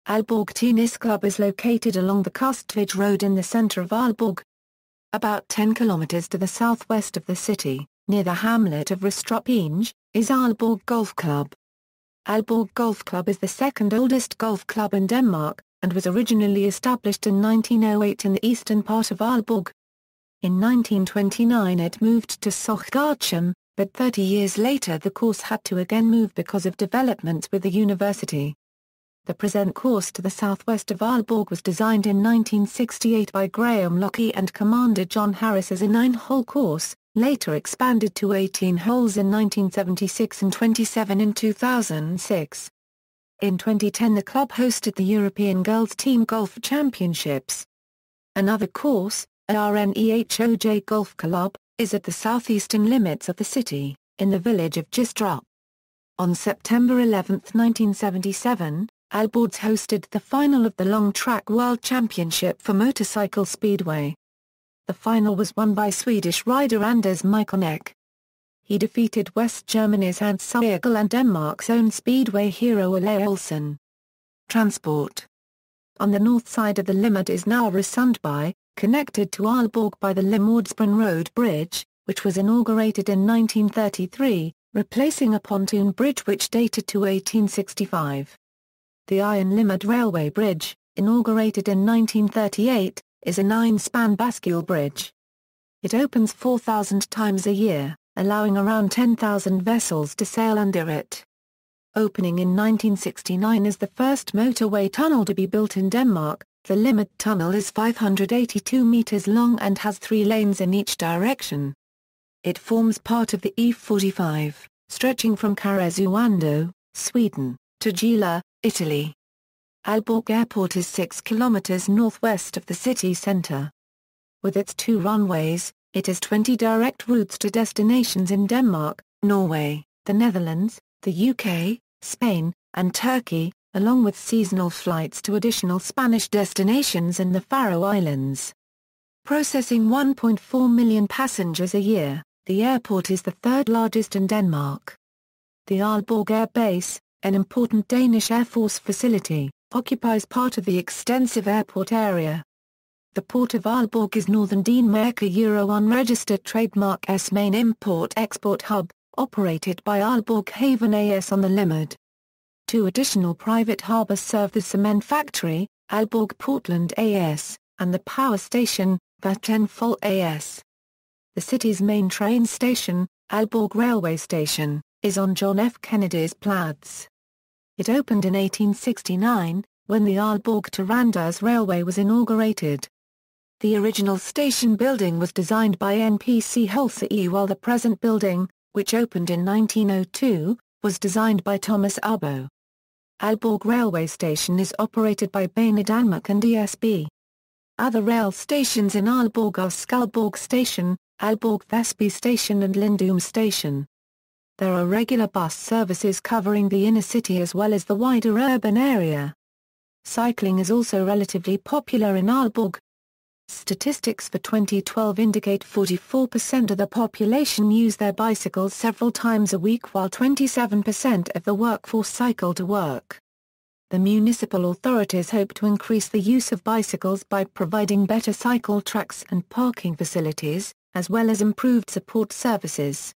Alborg Tennis Club is located along the Kustvidge Road in the centre of Alborg. About 10 kilometres to the southwest of the city, near the hamlet of Restropinge, is Alborg Golf Club. Alborg Golf Club is the second oldest golf club in Denmark, and was originally established in 1908 in the eastern part of Alborg. In 1929 it moved to Frederikshavn, but 30 years later the course had to again move because of developments with the university. The present course to the southwest of Alborg was designed in 1968 by Graham Locke and Commander John Harris as a 9-hole course, later expanded to 18 holes in 1976 and 27 in 2006. In 2010 the club hosted the European Girls Team Golf Championships. Another course, RNEHOJ Golf Club, is at the southeastern limits of the city, in the village of Gistrup. On September 11, 1977, Alborg hosted the final of the Long Track World Championship for Motorcycle Speedway. The final was won by Swedish rider Anders Mykonek. He defeated West Germany's Hans Seierl and Denmark's own speedway hero Ole Olsen. Transport. On the north side of the Limmat is now Sundby, connected to Alborg by the Limordsbrunn Road Bridge, which was inaugurated in 1933, replacing a pontoon bridge which dated to 1865. The Iron Limmat Railway Bridge, inaugurated in 1938, is a 9-span bascule bridge. It opens 4,000 times a year, allowing around 10,000 vessels to sail under it. Opening in 1969 as the first motorway tunnel to be built in Denmark, the Limmat Tunnel is 582 meters long and has 3 lanes in each direction. It forms part of the E45, stretching from Karesuando, Sweden, to Gela, Italy. Alborg Airport is 6 kilometers northwest of the city centre. With its 2 runways, it has 20 direct routes to destinations in Denmark, Norway, the Netherlands, the UK, Spain, and Turkey, along with seasonal flights to additional Spanish destinations and the Faroe Islands. Processing 1.4 million passengers a year, the airport is the 3rd largest in Denmark. The Alborg Air Base, an important Danish Air Force facility, occupies part of the extensive airport area. The Port of Alborg is Northern Denmark a Euro-1 registered trademark S main import-export hub, operated by Alborg Haven AS on the Limmat. 2 additional private harbours serve the cement factory, Alborg Portland AS, and the power station, Vattenfall AS. The city's main train station, Alborg Railway Station, is on John F. Kennedy's Platz. It opened in 1869, when the Alborg to Randers Railway was inaugurated. The original station building was designed by NPC Holse while the present building, which opened in 1902, was designed by Thomas Arbo. Alborg Railway Station is operated by Bane Danmark and ESB. Other rail stations in Alborg are Skuldborg Station, Alborg Vesby Station and Lindum Station. There are regular bus services covering the inner city as well as the wider urban area. Cycling is also relatively popular in Alborg. Statistics for 2012 indicate 44% of the population use their bicycles several times a week while 27% of the workforce cycle to work. The municipal authorities hope to increase the use of bicycles by providing better cycle tracks and parking facilities, as well as improved support services.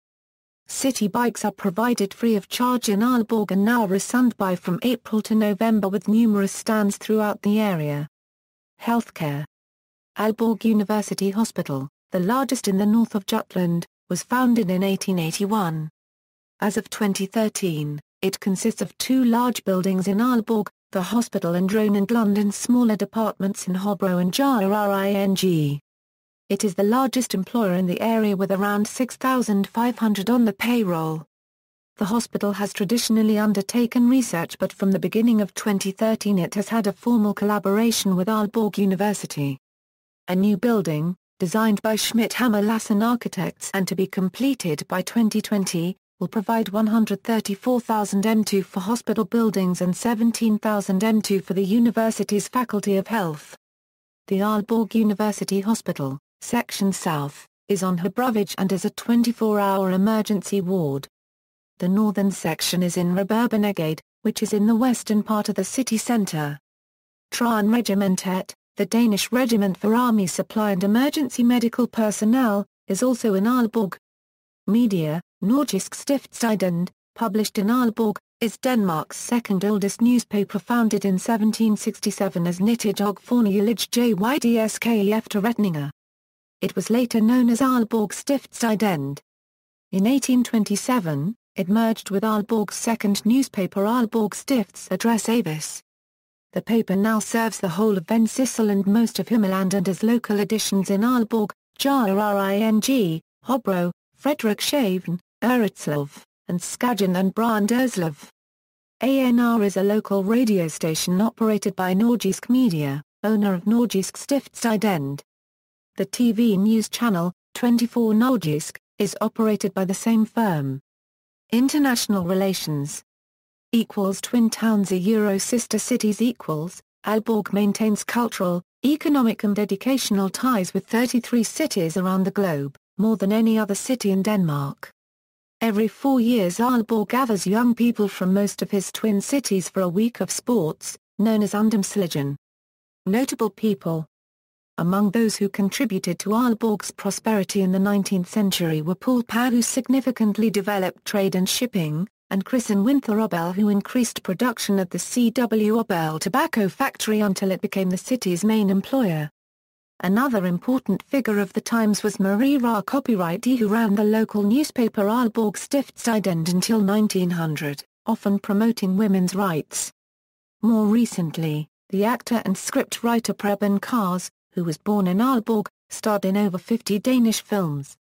City bikes are provided free of charge in Alborg and now Sundby from April to November with numerous stands throughout the area. Healthcare. Alborg University Hospital, the largest in the North of Jutland, was founded in 1881. As of 2013, it consists of 2 large buildings in Alborg, the hospital and Drone and London's smaller departments in Hobro and Jæren. It is the largest employer in the area with around 6,500 on the payroll. The hospital has traditionally undertaken research but from the beginning of 2013 it has had a formal collaboration with Aalborg University. A new building, designed by Schmidt-Hammer Lassen Architects and to be completed by 2020, will provide 134,000 m2 for hospital buildings and 17,000 m2 for the university's Faculty of Health. The Aalborg University Hospital, Section South, is on Hebrovich and is a 24-hour emergency ward. The northern section is in Reberbenegade, which is in the western part of the city centre. Tranregimentet, the Danish Regiment for Army Supply and Emergency Medical Personnel, is also in Alborg. Media, Nordisk Stiftstidende, published in Alborg, is Denmark's second oldest newspaper, founded in 1767 as Nyttedag Fornyelig Jydsk Efterretninger. It was later known as Alborg Stiftstidende. In 1827, it merged with Aalborg's second newspaper Alborg Stifts Adress Avis. The paper now serves the whole of Vendsyssel and most of Himmerland and has local editions in Aalborg, Jæring, Hobro, Frederikshavn, Øretslov, and Skagen and Brandeslov. ANR is a local radio station operated by Nordisk Media, owner of Nordisk Stiftstidende. The TV news channel, 24 Nordisk, is operated by the same firm. International relations. Twin towns sister cities. Alborg maintains cultural, economic and educational ties with 33 cities around the globe, more than any other city in Denmark. Every 4 years Alborg gathers young people from most of his twin cities for a week of sports, known as Ungdomsligaen. Notable people. Among those who contributed to Aalborg's prosperity in the 19th century were Paul Pau, who significantly developed trade and shipping, and Christian Winther Obel, who increased production at the C.W. Obel tobacco factory until it became the city's main employer. Another important figure of the times was Marie Ra Copyright, who ran the local newspaper Alborg Stiftstidende until 1900, often promoting women's rights. More recently, the actor and scriptwriter Preben Kars, who was born in Alborg, starred in over 50 Danish films.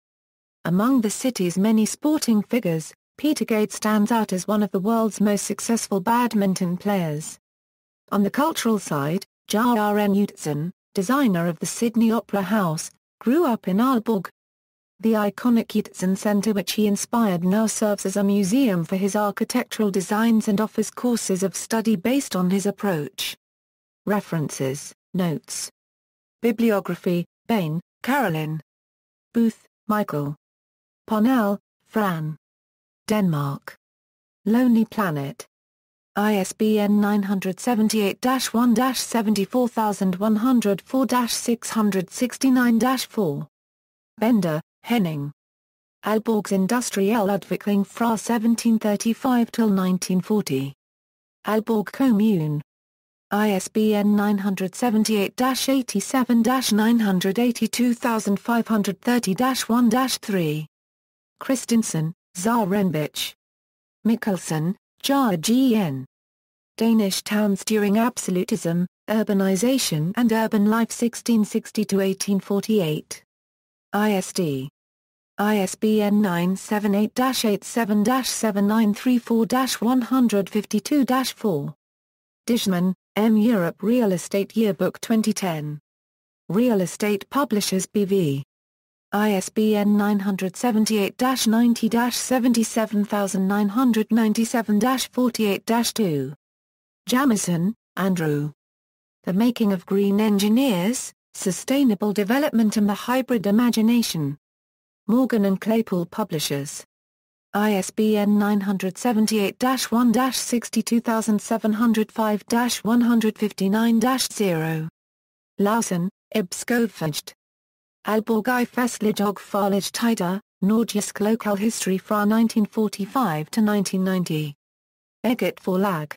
Among the city's many sporting figures, Peter Gade stands out as one of the world's most successful badminton players. On the cultural side, Jæring Utzon, designer of the Sydney Opera House, grew up in Alborg. The iconic Utzon Centre, which he inspired, now serves as a museum for his architectural designs and offers courses of study based on his approach. References, notes. Bibliography: Bain, Caroline. Booth, Michael. Parnell, Fran. Denmark. Lonely Planet. ISBN 978-1-74104-669-4. Bender, Henning. Alborgs industrielle udvikling fra 1735 til 1940. Alborg Kommune. ISBN 977-87-982530-1-3. Christensen, Zarenbich. Mikkelsen, Jar G.N. Danish Towns During Absolutism, Urbanization and Urban Life 1660-1848. ISD. ISBN 978-87-7934-152-4. Dijkman, M. Europe Real Estate Yearbook 2010. Real Estate Publishers B.V. ISBN 978-77997-48-2. Jamison, Andrew. The Making of Green Engineers, Sustainable Development and the Hybrid Imagination. Morgan and Claypool Publishers. ISBN 978-1-62705-159-0. Lausen, Ib Skovfjord. Alborg I Festlig Farlig Tider, Nordisk Local History fra 1945 to 1990. Eget Forlag.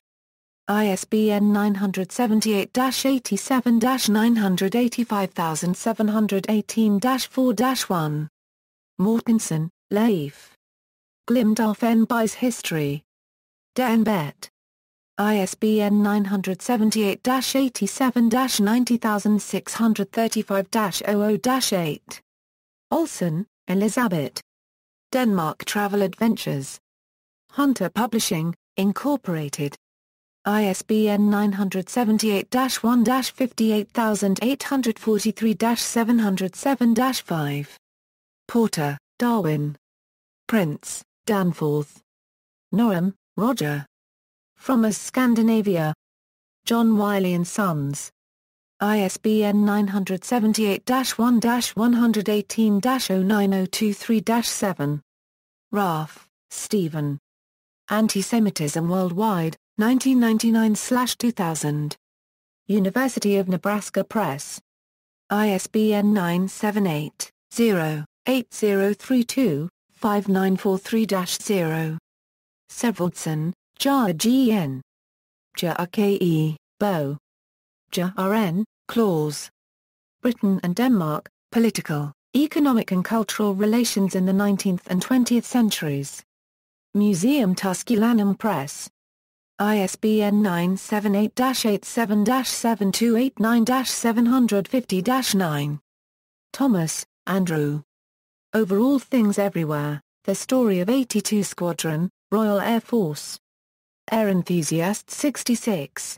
ISBN 977-87-985718-4-1. Mortensen, Leif. Glimt af en bys history. Den Bet. ISBN 978-87-90635-00-8. Olsen, Elizabeth. Denmark Travel Adventures. Hunter Publishing, Incorporated. ISBN 978-58843-707-5. Porter, Darwin. Prince, Danforth. Norum, Roger. From As Scandinavia. John Wiley and Sons. ISBN 978-1-118-09023-7. Raff, Stephen. Anti-Semitism Worldwide, 1999/2000. University of Nebraska Press. ISBN 978-0-8032-5943-0. Sevaldsen, JRGN. JRKE, bow. JRN, clause. Britain and Denmark, political, economic and cultural relations in the 19th and 20th centuries. Museum Tusculanum Press. ISBN 978-87-7289-750-9. Thomas, Andrew. Over All Things Everywhere, The Story of 82 Squadron, Royal Air Force. Air Enthusiast 66.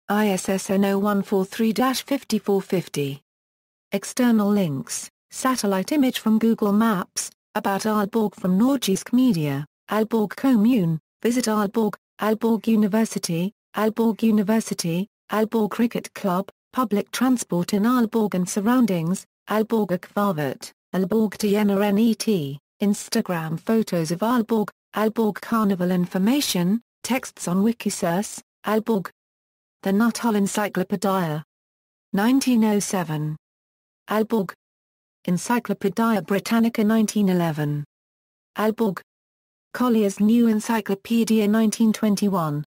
ISSN 0143-5450. External links, satellite image from Google Maps, about Alborg from Nordisk Media, Alborg Commune, visit Alborg, Alborg University, Alborg Cricket Club, public transport in Alborg and surroundings, Alborg Akvarvet, Alborg TNRNET, Instagram photos of Alborg, Alborg Carnival information, texts on Wikisource, Alborg. The Nuttall Encyclopedia. 1907. Alborg. Encyclopaedia Britannica 1911. Alborg. Collier's New Encyclopedia 1921.